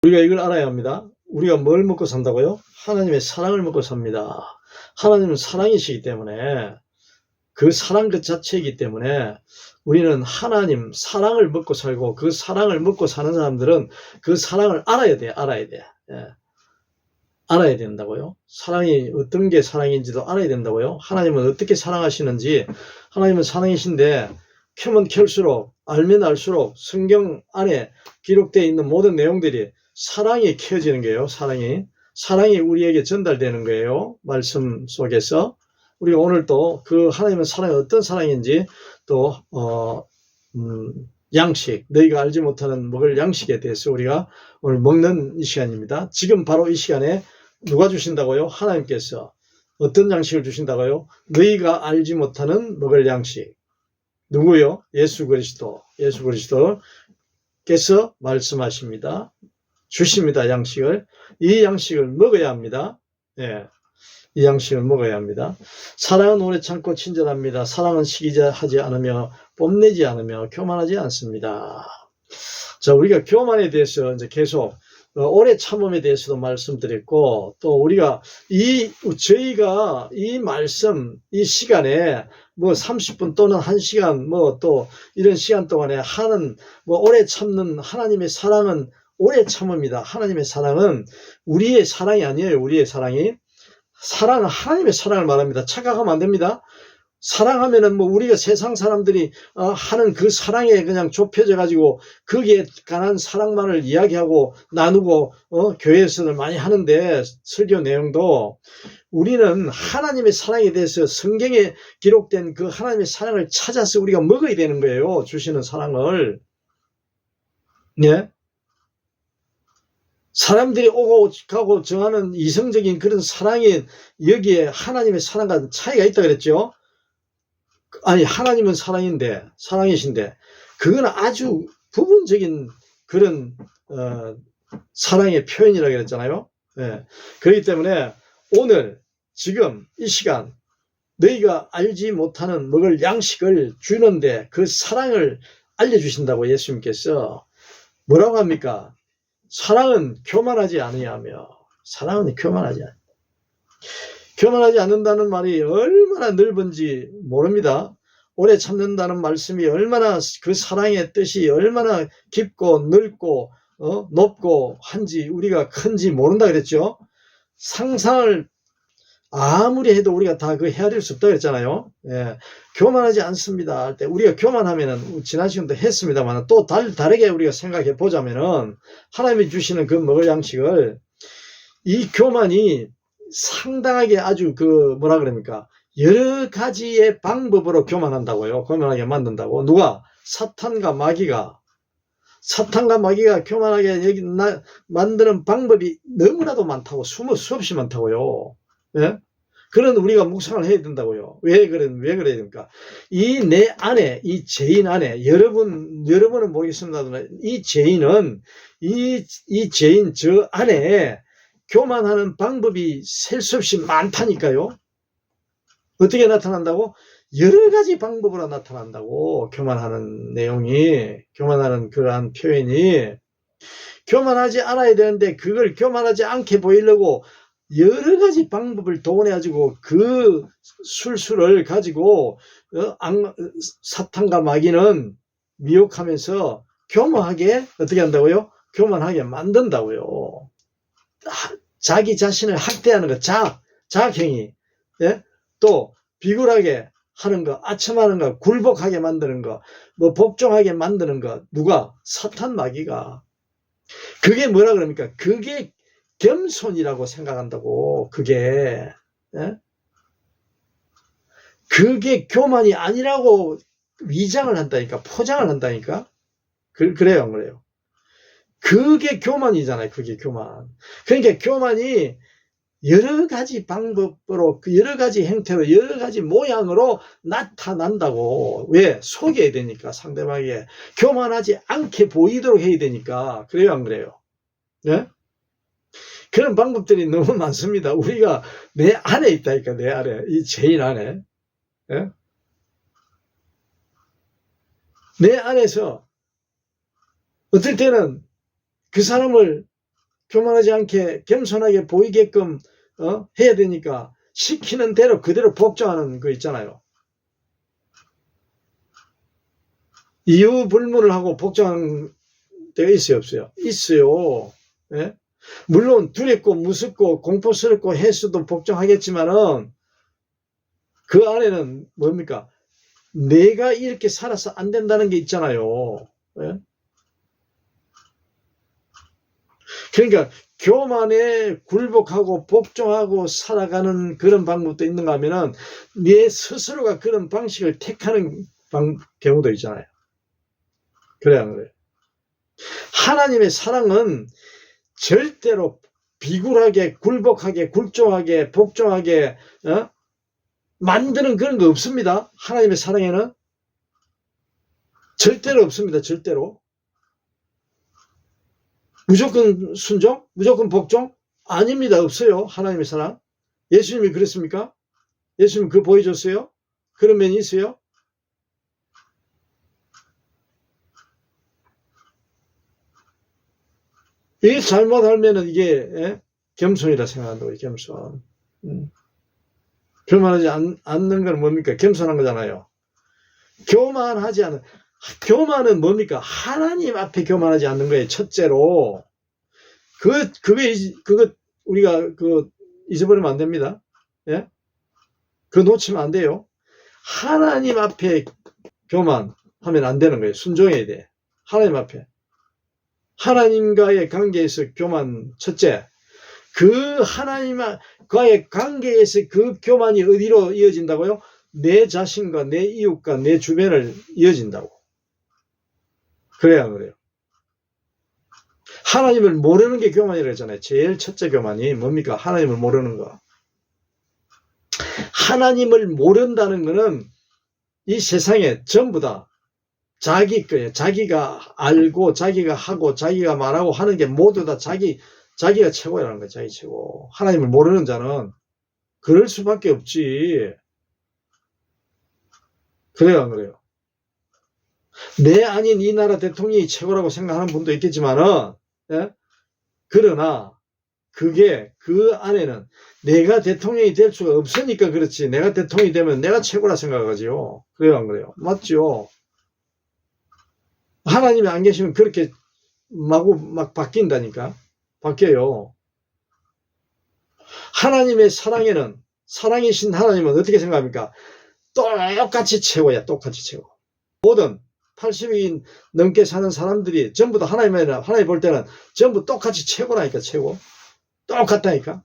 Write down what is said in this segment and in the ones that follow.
우리가 이걸 알아야 합니다. 우리가 뭘 먹고 산다고요? 하나님의 사랑을 먹고 삽니다. 하나님은 사랑이시기 때문에, 그 사랑 그 자체이기 때문에 우리는 하나님 사랑을 먹고 살고, 그 사랑을 먹고 사는 사람들은 그 사랑을 알아야 돼. 예. 알아야 된다고요. 사랑이 어떤 게 사랑인지도 알아야 된다고요. 하나님은 어떻게 사랑하시는지, 하나님은 사랑이신데 켜면 켤수록, 알면 알수록 성경 안에 기록되어 있는 모든 내용들이 사랑이 켜지는 거예요. 사랑이 우리에게 전달되는 거예요. 말씀 속에서. 우리가 오늘 또 그 하나님의 사랑이 어떤 사랑인지 또 양식, 너희가 알지 못하는 먹을 양식에 대해서 우리가 오늘 먹는 이 시간입니다. 지금 바로 이 시간에 누가 주신다고요? 하나님께서. 어떤 양식을 주신다고요? 너희가 알지 못하는 먹을 양식. 누구요? 예수 그리스도께서 말씀하십니다. 주십니다. 양식을. 이 양식을 먹어야 합니다. 예. 이 양식을 먹어야 합니다. 사랑은 오래 참고 친절합니다. 사랑은 시기하지 않으며 뽐내지 않으며 교만하지 않습니다. 자, 우리가 교만에 대해서 이제 계속 오래 참음에 대해서도 말씀드렸고, 또 우리가 저희가 이 말씀, 이 시간에 뭐 30분 또는 1시간 뭐 또 이런 시간 동안에 하는 뭐 오래 참는 하나님의 사랑은 오래 참음이다. 하나님의 사랑은 우리의 사랑이 아니에요. 우리의 사랑은 하나님의 사랑을 말합니다. 착각하면 안 됩니다. 사랑하면은 뭐 우리가 세상 사람들이 하는 그 사랑에 그냥 좁혀져 가지고 거기에 관한 사랑만을 이야기하고 나누고 교회에서는 많이 하는데, 설교 내용도 우리는 하나님의 사랑에 대해서 성경에 기록된 그 하나님의 사랑을 찾아서 우리가 먹어야 되는 거예요. 주시는 사랑을. 네. 사람들이 오고 가고 정하는 이성적인 그런 사랑이 여기에 하나님의 사랑과 차이가 있다 그랬죠. 아니, 하나님은 사랑이신데 그건 아주 부분적인 그런 사랑의 표현이라고 그랬잖아요. 예. 그렇기 때문에 오늘 지금 이 시간 너희가 알지 못하는 먹을 양식을 주는데 그 사랑을 알려주신다고 예수님께서 뭐라고 합니까? 사랑은 교만하지 아니하며. 사랑은 교만하지 않는다. 교만하지 않는다는 말이 얼마나 넓은지 모릅니다. 오래 참는다는 말씀이 얼마나 그 사랑의 뜻이 얼마나 깊고 넓고 높고 한지 우리가 큰지 모른다 그랬죠. 상상을 아무리 해도 우리가 다 그 헤아릴 수 없다 그랬잖아요. 예, 교만하지 않습니다 할 때 우리가 교만하면은 지난 시간도 했습니다만 또 다르게 우리가 생각해 보자면은 하나님이 주시는 그 먹을 양식을, 이 교만이 상당하게 아주 뭐라 그럽니까? 여러 가지의 방법으로 교만한다고요. 교만하게 만든다고. 누가? 사탄과 마귀가 교만하게 만드는 방법이 너무나도 많다고, 수없이 많다고요. 예? 그런 우리가 묵상을 해야 된다고요. 왜 그래야 됩니까? 이 내 안에, 이 죄인 안에, 여러분은 모르겠습니다만, 이 죄인은, 이 죄인 저 안에 교만하는 방법이 셀 수 없이 많다니까요. 어떻게 나타난다고? 여러 가지 방법으로 나타난다고. 교만하는 내용이, 교만하는 그러한 표현이. 교만하지 않아야 되는데 그걸 교만하지 않게 보이려고 여러 가지 방법을 동원해가지고 그 술수를 가지고 사탄과 마귀는 미혹하면서 교만하게 어떻게 한다고요? 교만하게 만든다고요. 자기 자신을 학대하는 거, 자학행위. 예? 또 비굴하게 하는 거, 아첨하는 거, 굴복하게 만드는 거, 뭐 복종하게 만드는 거. 누가? 사탄 마귀가. 그게 뭐라 그럽니까? 그게 겸손이라고 생각한다고. 그게 그게 교만이 아니라고 위장을 한다니까, 포장을 한다니까. 그래요, 안 그래요? 그게 교만이잖아요. 그게 교만. 그러니까 교만이 여러 가지 방법으로, 여러 가지 형태로, 여러 가지 모양으로 나타난다고. 왜? 속여야 되니까, 상대방에게. 교만하지 않게 보이도록 해야 되니까. 그래요, 안 그래요? 네? 그런 방법들이 너무 많습니다. 우리가 내 안에 있다니까, 내 안에. 이 죄인 안에. 네? 내 안에서 어떨 때는 그 사람을 교만하지 않게 겸손하게 보이게끔 해야 되니까 시키는 대로 그대로 복종하는 거 있잖아요. 이유 불문을 하고 복종하는 데가 있어요, 없어요? 있어요. 예? 물론 두렵고 무섭고 공포스럽고 해서도 복종하겠지만은 그 안에는 뭡니까? 내가 이렇게 살아서 안 된다는 게 있잖아요. 예? 그러니까 교만에 굴복하고 복종하고 살아가는 그런 방법도 있는가 하면은 내 스스로가 그런 방식을 택하는 경우도 있잖아요. 그래야 안 그래요? 하나님의 사랑은 절대로 비굴하게 굴복하게 굴종하게 복종하게 만드는 그런 거 없습니다. 하나님의 사랑에는 절대로 없습니다. 절대로. 무조건 순종? 무조건 복종? 아닙니다. 없어요. 하나님의 사랑. 예수님이 그랬습니까? 예수님 그거 보여줬어요? 그런 면이 있어요? 이게 잘못하면은 이게 겸손이라 생각한다고요. 겸손. 교만하지 않는 건 뭡니까? 겸손한 거잖아요. 교만하지 않은, 교만은 뭡니까? 하나님 앞에 교만하지 않는 거예요. 첫째로. 그거 우리가 잊어버리면 안 됩니다. 예? 그거 놓치면 안 돼요. 하나님 앞에 교만하면 안 되는 거예요. 순종해야 돼. 하나님 앞에. 하나님과의 관계에서 교만, 첫째. 그 하나님과의 관계에서 그 교만이 어디로 이어진다고요? 내 자신과 내 이웃과 내 주변을 이어진다고. 그래야 안 그래요? 하나님을 모르는 게 교만이라고 했잖아요. 제일 첫째 교만이 뭡니까? 하나님을 모르는 거. 하나님을 모른다는 거는 이 세상에 전부 다 자기 거예요. 자기가 알고 자기가 하고 자기가 말하고 하는 게 모두 다 자기가 최고라는 거예요. 자기 최고. 하나님을 모르는 자는 그럴 수밖에 없지. 그래요, 안 그래요? 내 아닌 이 나라 대통령이 최고라고 생각하는 분도 있겠지만은, 예? 그러나 그게 그 안에는 내가 대통령이 될 수가 없으니까 그렇지. 내가 대통령이 되면 내가 최고라 생각하지요. 그래요, 안 그래요? 맞죠? 하나님이 안 계시면 그렇게 막 바뀐다니까. 바뀌어요. 하나님의 사랑에는, 사랑이신 하나님은 어떻게 생각합니까? 똑같이 최고야. 똑같이 최고. 모든 80이 넘게 사는 사람들이 전부 다 하나님 볼 때는 전부 똑같이 최고라니까. 최고. 똑같다니까.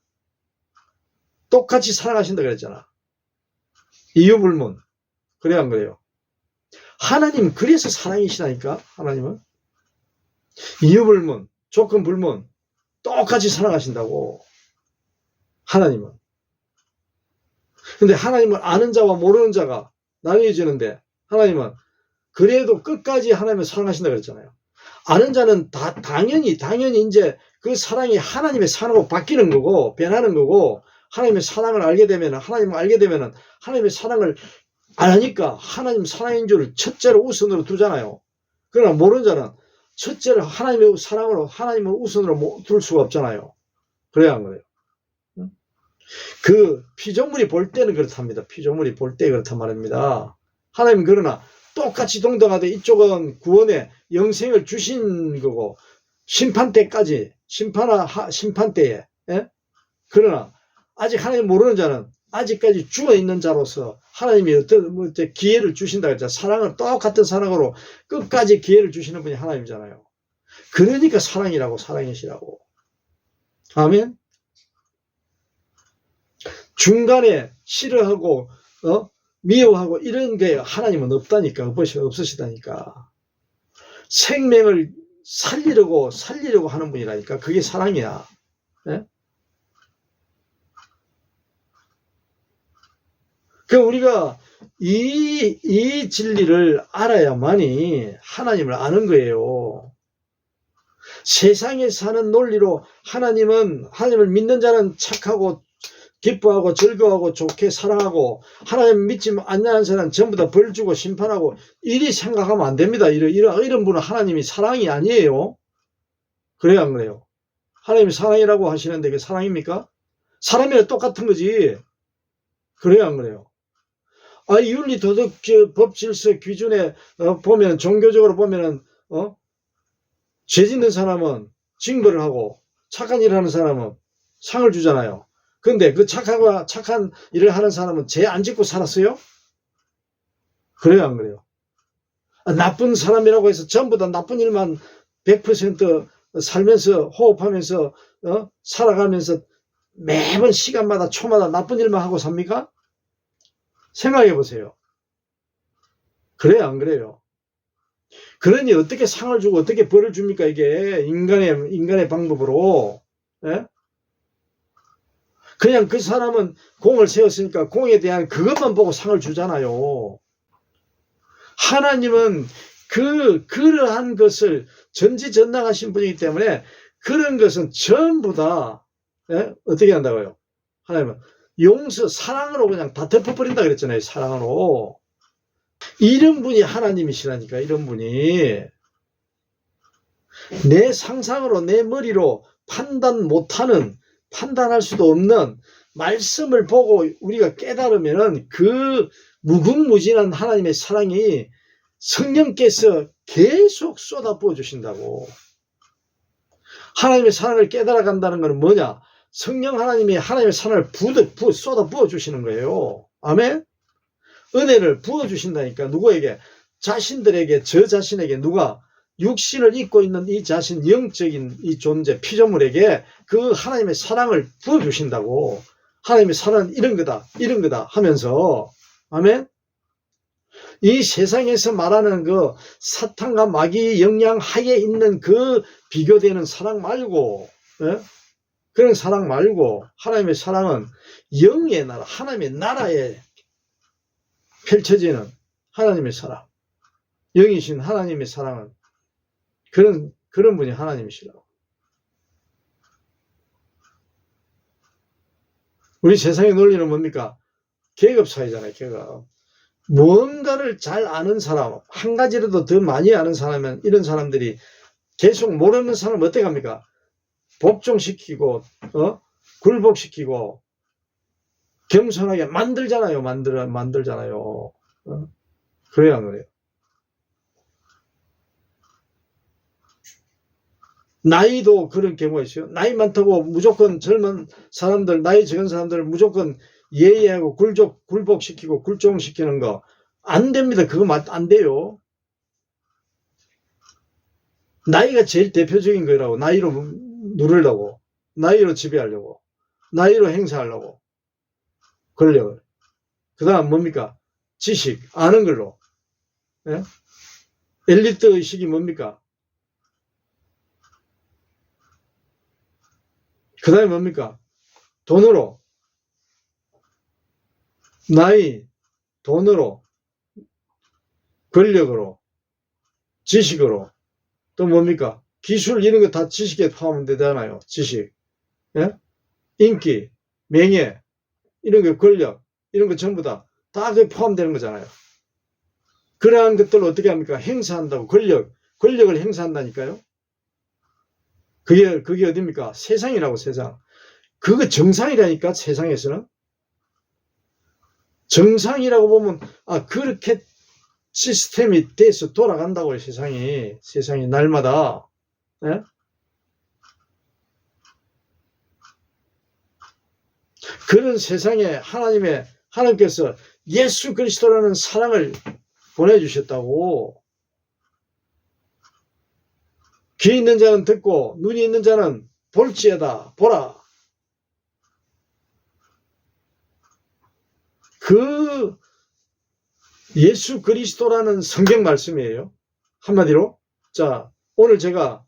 똑같이 사랑하신다 그랬잖아. 이유불문. 그래야 안 그래요? 하나님 그래서 사랑이시다니까. 하나님은 이유불문, 조건불문, 똑같이 사랑하신다고. 하나님은. 근데 하나님을 아는 자와 모르는 자가 나뉘어지는데, 하나님은 그래도 끝까지 하나님을 사랑하신다 그랬잖아요. 아는 자는 당연히 이제 그 사랑이 하나님의 사랑으로 바뀌는 거고 변하는 거고, 하나님의 사랑을 알게 되면, 하나님을 알게 되면 하나님의 사랑을 아니까 하나님 사랑인 줄 첫째로 우선으로 두잖아요. 그러나 모르는 자는 첫째로 하나님의 사랑으로, 하나님을 우선으로 둘 수가 없잖아요. 그래야 안 그래요? 그 피조물이 볼 때는 그렇답니다. 피조물이 볼 때 그렇단 말입니다. 하나님은 그러나 똑같이 동등하되 이쪽은 구원의 영생을 주신 거고, 심판 때까지, 심판 때에, 예? 그러나 아직 하나님 모르는 자는 아직까지 죽어 있는 자로서 하나님이 어떤 기회를 주신다 그랬잖아요. 사랑을 똑같은 사랑으로 끝까지 기회를 주시는 분이 하나님이잖아요. 그러니까 사랑이시라고. 아멘. 중간에 싫어하고 미워하고 이런 게 하나님은 없다니까. 없으시다니까. 생명을 살리려고 하는 분이라니까. 그게 사랑이야. 네? 그 우리가 이 진리를 알아야만이 하나님을 아는 거예요. 세상에 사는 논리로 하나님을 믿는 자는 착하고 기뻐하고 즐거워하고 좋게 사랑하고, 하나님 믿지 않는 사람은 전부 다 벌 주고 심판하고, 이리 생각하면 안 됩니다. 이런 분은 하나님이 사랑이 아니에요. 그래요, 안 그래요? 하나님이 사랑이라고 하시는데 그게 사랑입니까? 사람이랑 똑같은 거지. 그래요, 안 그래요? 윤리, 도덕, 법, 질서, 기준에 보면, 종교적으로 보면은, 죄 짓는 사람은 징벌을 하고, 착한 일을 하는 사람은 상을 주잖아요. 근데 그 착한 일을 하는 사람은 죄 안 짓고 살았어요? 그래요, 안 그래요? 나쁜 사람이라고 해서 전부 다 나쁜 일만 100% 살면서, 호흡하면서, 살아가면서 매번 시간마다, 초마다 나쁜 일만 하고 삽니까? 생각해 보세요. 그래요, 안 그래요? 그러니 어떻게 상을 주고 어떻게 벌을 줍니까? 이게 인간의 방법으로. 예? 그냥 그 사람은 공을 세웠으니까 공에 대한 그것만 보고 상을 주잖아요. 하나님은 그러한 것을 전지전능하신 분이기 때문에 그런 것은 전부 다, 예? 어떻게 한다고요? 하나님은 용서, 사랑으로 그냥 다 덮어버린다 그랬잖아요. 사랑으로. 이런 분이 하나님이시라니까, 이런 분이. 내 상상으로, 내 머리로 판단할 수도 없는 말씀을 보고 우리가 깨달으면은 그 무궁무진한 하나님의 사랑이 성령께서 계속 쏟아부어 주신다고. 하나님의 사랑을 깨달아 간다는 것은 뭐냐? 성령 하나님이 하나님의 사랑을 쏟아부어 주시는 거예요. 아멘? 은혜를 부어주신다니까. 누구에게? 자신들에게, 저 자신에게. 누가? 육신을 입고 있는 이 자신, 영적인 이 존재, 피조물에게 그 하나님의 사랑을 부어주신다고. 하나님의 사랑은 이런 거다 하면서. 아멘? 이 세상에서 말하는 그 사탄과 마귀의 영향 하에 있는 그 비교되는 사랑 말고, 예? 그런 사랑 말고, 하나님의 사랑은 영의 나라, 하나님의 나라에 펼쳐지는 하나님의 사랑, 영이신 하나님의 사랑은 그런 분이 하나님이시라고. 우리 세상의 논리는 뭡니까? 계급사회잖아요. 계급. 무언가를 잘 아는 사람, 한 가지라도 더 많이 아는 사람은 이런 사람들이 계속 모르는 사람을 어떻게 합니까? 복종시키고 굴복시키고 겸손하게 만들잖아요. 만들잖아요. 그래야 안 그래요? 나이도 그런 경우가 있어요. 나이 많다고 무조건 젊은 사람들, 나이 적은 사람들을 무조건 예의하고 굴복시키고 굴종시키는 거 안 됩니다. 그거 안 돼요. 나이가 제일 대표적인 거라고. 나이로 누르려고, 나이로 지배하려고, 나이로 행사하려고. 권력을. 그 다음 뭡니까? 지식, 아는 걸로. 예? 엘리트 의식이 뭡니까? 그 다음에 뭡니까? 돈으로. 나이, 돈으로, 권력으로, 지식으로. 또 뭡니까? 기술 이런 거 다 지식에 포함하면 되잖아요. 지식. 예? 인기, 명예, 이런 거 권력, 이런 거 전부 다 그게 포함되는 거잖아요. 그러한 것들을 어떻게 합니까? 행사한다고. 권력을 행사한다니까요. 그게 어딥니까? 세상이라고, 세상. 그거 정상이라니까, 세상에서는. 정상이라고 보면, 그렇게 시스템이 돼서 돌아간다고요, 세상이 날마다. 예? 그런 세상에 하나님께서 예수 그리스도라는 사랑을 보내주셨다고. 귀 있는 자는 듣고 눈이 있는 자는 볼지어다 보라. 그 예수 그리스도라는 성경 말씀이에요. 한마디로. 자, 오늘 제가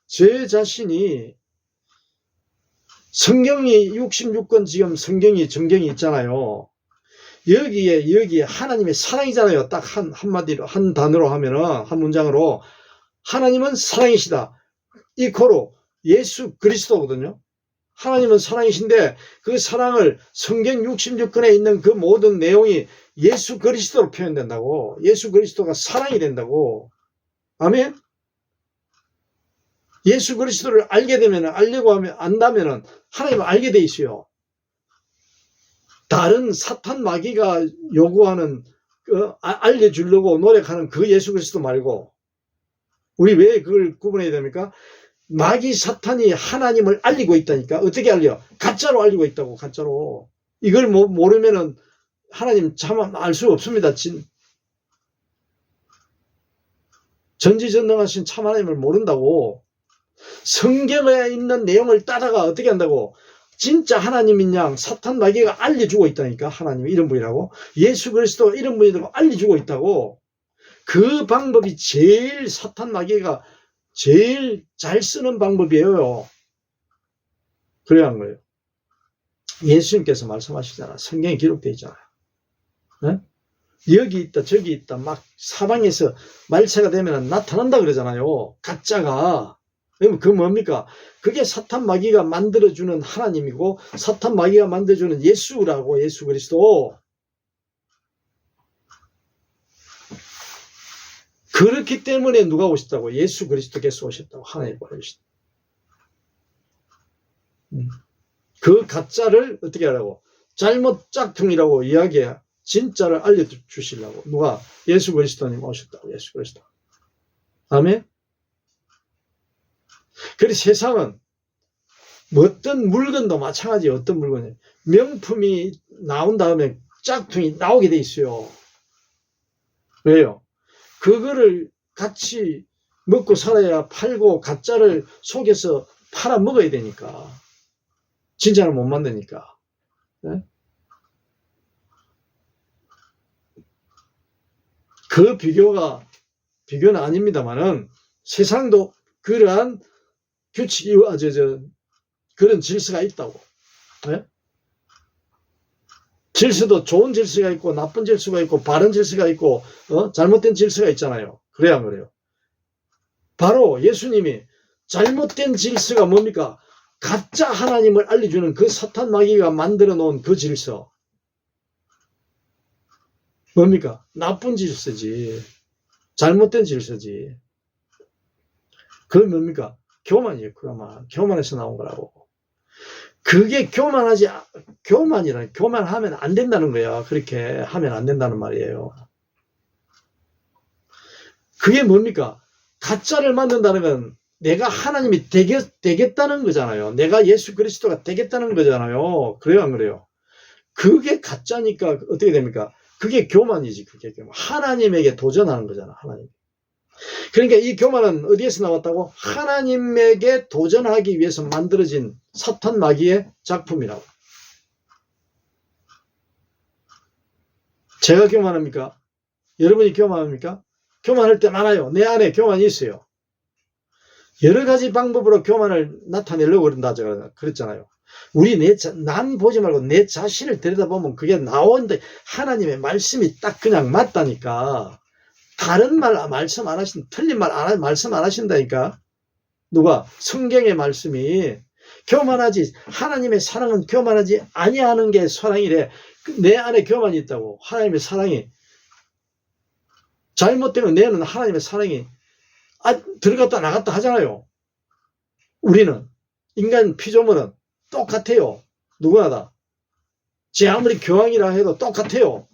제 자신이 성경이 66권 지금 정경이 있잖아요. 여기에 하나님의 사랑이잖아요. 딱 한마디로, 한 단어로 하면은, 한 문장으로. 하나님은 사랑이시다. 이코로 예수 그리스도거든요. 하나님은 사랑이신데 그 사랑을 성경 66권에 있는 그 모든 내용이 예수 그리스도로 표현된다고. 예수 그리스도가 사랑이 된다고. 아멘? 예수 그리스도를 알게 되면, 알려고 하면, 안다면은 하나님을 알게 돼 있어요. 다른 사탄 마귀가 요구하는, 알려주려고 노력하는 그 예수 그리스도 말고, 우리 왜 그걸 구분해야 됩니까? 마귀 사탄이 하나님을 알리고 있다니까. 어떻게 알려? 가짜로 알리고 있다고, 가짜로. 이걸 모르면은 하나님 참 알 수 없습니다. 전지전능하신 참 하나님을 모른다고. 성경에 있는 내용을 따다가 어떻게 한다고? 진짜 하나님인 양 사탄 마귀가 알려주고 있다니까. 하나님 이런 분이라고. 예수 그리스도 이런 분이라고 알려주고 있다고. 그 방법이 제일 사탄 마귀가 제일 잘 쓰는 방법이에요. 그래야 하는 거예요. 예수님께서 말씀하시잖아. 성경에 기록되어 있잖아요. 네? 여기 있다 저기 있다 막 사방에서 말세가 되면 나타난다 그러잖아요. 가짜가. 그 뭡니까? 그게 사탄 마귀가 만들어주는 하나님이고 사탄 마귀가 만들어주는 예수라고. 예수 그리스도. 그렇기 때문에 누가 오셨다고? 예수 그리스도께서 오셨다고. 하나님 보내주셨다. 그 가짜를 어떻게 하라고? 잘못 짝퉁이라고 이야기해. 진짜를 알려주시려고. 누가? 예수 그리스도님 오셨다고. 예수 그리스도. 아멘? 그래서 세상은 어떤 물건도 마찬가지. 어떤 물건이 명품이 나온 다음에 짝퉁이 나오게 돼 있어요. 왜요? 그거를 같이 먹고 살아야 팔고 가짜를 속여서 팔아 먹어야 되니까. 진짜를 못 만드니까. 네? 그 비교는 아닙니다만은 세상도 그러한 규칙이, 그런 질서가 있다고. 네? 질서도 좋은 질서가 있고 나쁜 질서가 있고 바른 질서가 있고 잘못된 질서가 있잖아요. 그래야 안 그래요? 바로 예수님이 잘못된 질서가 뭡니까? 가짜 하나님을 알려주는 그 사탄 마귀가 만들어 놓은 그 질서. 뭡니까? 나쁜 질서지. 잘못된 질서지. 그건 뭡니까? 교만이에요. 교만에서 나온 거라고. 그게 교만하면 안 된다는 거야. 그렇게 하면 안 된다는 말이에요. 그게 뭡니까? 가짜를 만든다는 건 내가 하나님이 되겠다는 거잖아요. 내가 예수 그리스도가 되겠다는 거잖아요. 그래요, 안 그래요? 그게 가짜니까 어떻게 됩니까? 그게 교만이지. 그게 교만. 하나님에게 도전하는 거잖아. 하나님. 그러니까 이 교만은 어디에서 나왔다고? 하나님에게 도전하기 위해서 만들어진 사탄 마귀의 작품이라고. 제가 교만합니까? 여러분이 교만합니까? 교만할 때 많아요. 내 안에 교만이 있어요. 여러 가지 방법으로 교만을 나타내려고 그랬잖아요. 남 보지 말고 내 자신을 들여다보면 그게 나오는데 하나님의 말씀이 딱 그냥 맞다니까. 다른 말씀 안 하신, 틀린 말씀 안 하신다니까. 누가? 성경의 말씀이. 교만하지, 하나님의 사랑은 교만하지 아니하는 게 사랑이래. 내 안에 교만이 있다고. 하나님의 사랑이. 잘못되면 내는 하나님의 사랑이 들어갔다 나갔다 하잖아요. 우리는 인간 피조물은 똑같아요. 누구나 다. 제 아무리 교황이라 해도 똑같아요.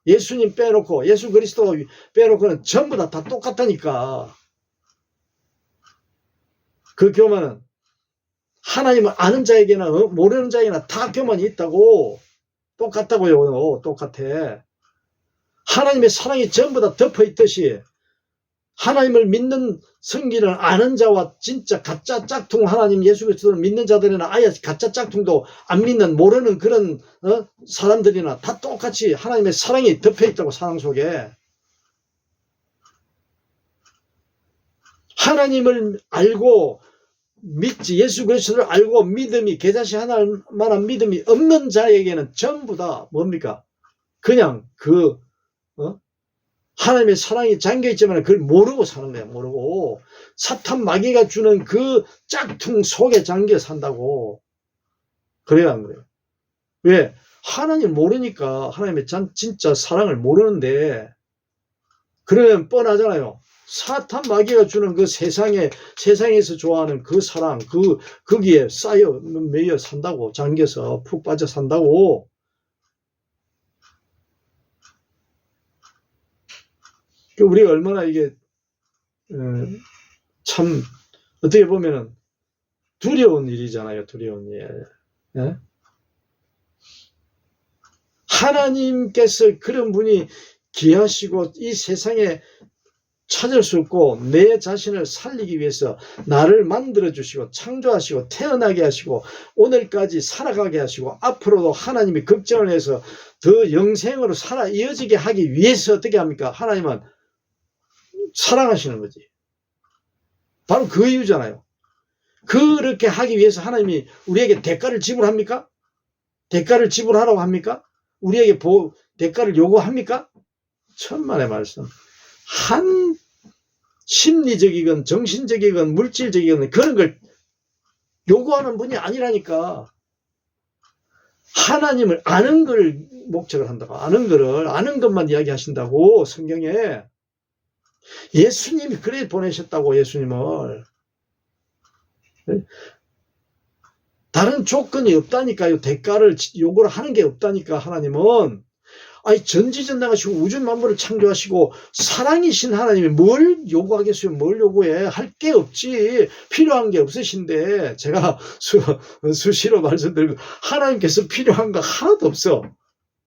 예수님 빼놓고 예수 그리스도 빼놓고는 전부 다 똑같다니까. 그 교만은 하나님을 아는 자에게나 모르는 자에게나 다 교만이 있다고. 똑같다고요. 똑같아. 하나님의 사랑이 전부 다 덮어있듯이 하나님을 믿는 성기를 아는 자와 진짜 가짜 짝퉁 하나님 예수 그리스도를 믿는 자들이나 아예 가짜 짝퉁도 안 믿는 모르는 그런 사람들이나 다 똑같이 하나님의 사랑이 덮여있다고. 사랑 속에 하나님을 알고 믿지, 예수 그리스도를 알고 믿음이 계자시 하나만한 믿음이 없는 자에게는 전부 다 뭡니까? 그냥 하나님의 사랑이 잠겨있지만 그걸 모르고 사는 거야. 모르고 사탄 마귀가 주는 그 짝퉁 속에 잠겨 산다고. 그래야 안 그래요? 왜? 하나님 모르니까. 하나님의 진짜 사랑을 모르는데. 그러면 뻔하잖아요. 사탄 마귀가 주는 그 세상에서 좋아하는 그 사랑, 거기에 매여 산다고, 잠겨서 푹 빠져 산다고. 우리가 얼마나 이게, 참, 어떻게 보면은 두려운 일이잖아요, 두려운 일. 예? 하나님께서 그런 분이 귀하시고 이 세상에 찾을 수 없고 내 자신을 살리기 위해서 나를 만들어주시고 창조하시고 태어나게 하시고 오늘까지 살아가게 하시고 앞으로도 하나님이 걱정을 해서 더 영생으로 살아 이어지게 하기 위해서 어떻게 합니까? 하나님은 사랑하시는 거지. 바로 그 이유잖아요. 그렇게 하기 위해서 하나님이 우리에게 대가를 지불합니까? 대가를 지불하라고 합니까? 우리에게 대가를 요구합니까? 천만의 말씀. 한 심리적이건 정신적이건 물질적이건 그런 걸 요구하는 분이 아니라니까. 하나님을 아는 걸 목적을 한다고. 아는 것만 이야기하신다고 성경에. 예수님이 그래 보내셨다고. 예수님을. 다른 조건이 없다니까요. 대가를 요구를 하는 게 없다니까. 하나님은 전지전능하시고 우주 만물을 창조하시고 사랑이신 하나님이 뭘 요구하겠어요? 뭘 요구해? 할 게 없지. 필요한 게 없으신데 제가 수시로 말씀드리고 하나님께서 필요한 거 하나도 없어.